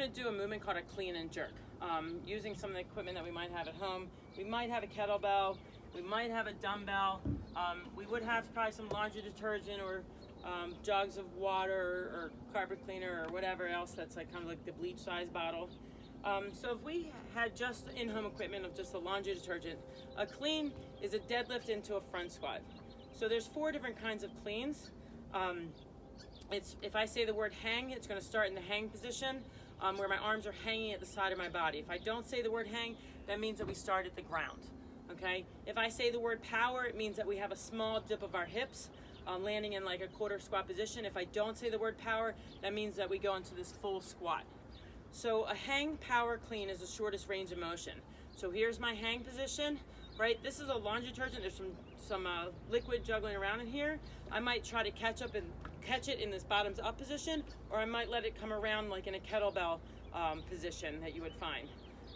going to do a movement called a clean and jerk. Using some of the equipment that we might have at home. We might have a kettlebell, we might have a dumbbell, we would have probably some laundry detergent or jugs of water or carpet cleaner or whatever else that's like kind of like the bleach size bottle. So if we had just in-home equipment of just a laundry detergent, a clean is a deadlift into a front squat. So there's 4 different kinds of cleans. If I say the word hang, it's going to start in the hang position, where my arms are hanging at the side of my body. If I don't say the word hang, that means that we start at the ground. Okay? If I say the word power, it means that we have a small dip of our hips, landing in like a quarter squat position. If I don't say the word power, that means that we go into this full squat. So a hang, power, clean is the shortest range of motion. So here's my hang position, right? This is a laundry detergent. There's some liquid juggling around in here. I might try to catch it in this bottoms up position, or I might let it come around like in a kettlebell position that you would find.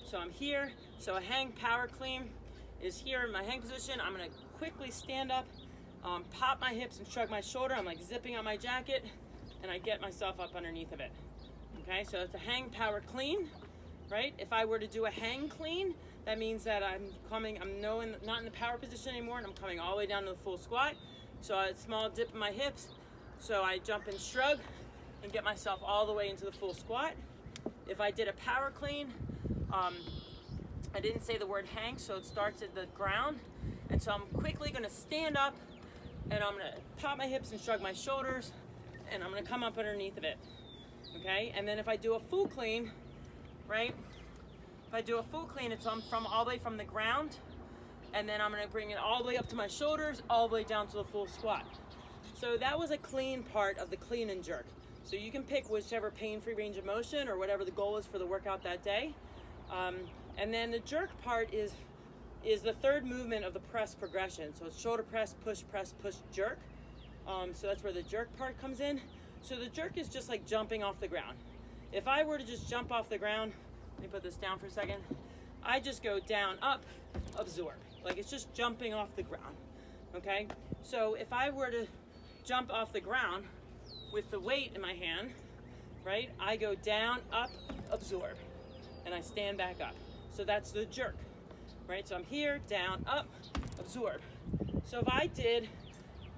So I'm here. So a hang, power, clean is here in my hang position. I'm gonna quickly stand up, pop my hips and shrug my shoulder. I'm like zipping on my jacket, and I get myself up underneath of it. Okay, so it's a hang, power, clean, right? If I were to do a hang clean, that means that I'm not in the power position anymore, and I'm coming all the way down to the full squat. So a small dip in my hips, so I jump and shrug and get myself all the way into the full squat. If I did a power clean, I didn't say the word hang, so it starts at the ground, and so I'm quickly going to stand up, and I'm going to pop my hips and shrug my shoulders, and I'm going to come up underneath of it. Okay, and then if I do a full clean, right? If I do a full clean, it's from all the way from the ground, and then I'm going to bring it all the way up to my shoulders, all the way down to the full squat. So that was a clean part of the clean and jerk. So you can pick whichever pain-free range of motion or whatever the goal is for the workout that day. And then the jerk part is the third movement of the press progression. So it's shoulder press, push, jerk. So that's where the jerk part comes in. So the jerk is just like jumping off the ground. If I were to just jump off the ground, let me put this down for a second. I just go down, up, absorb. Like it's just jumping off the ground. Okay? So if I were to jump off the ground with the weight in my hand, right? I go down, up, absorb, and I stand back up. So that's the jerk, right? So I'm here, down, up, absorb. So if I did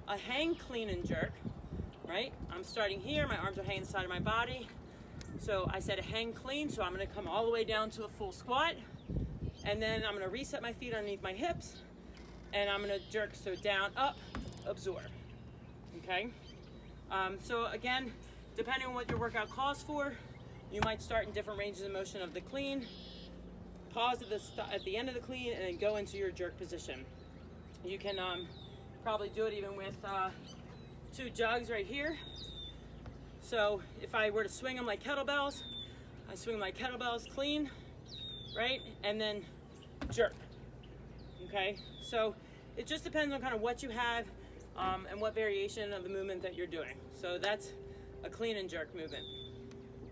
a hang, clean, and jerk, right? I'm starting here, my arms are hanging the side of my body. So I said a hang clean, so I'm gonna come all the way down to a full squat, and then I'm gonna reset my feet underneath my hips, and I'm gonna jerk, so down, up, absorb. Okay, so again, depending on what your workout calls for, you might start in different ranges of motion of the clean, pause at the end of the clean, and then go into your jerk position. You can probably do it even with 2 jugs right here. So if I were to swing them like kettlebells, I swing my kettlebells clean, right, and then jerk. Okay, so it just depends on kind of what you have and what variation of the movement that you're doing. So that's a clean and jerk movement.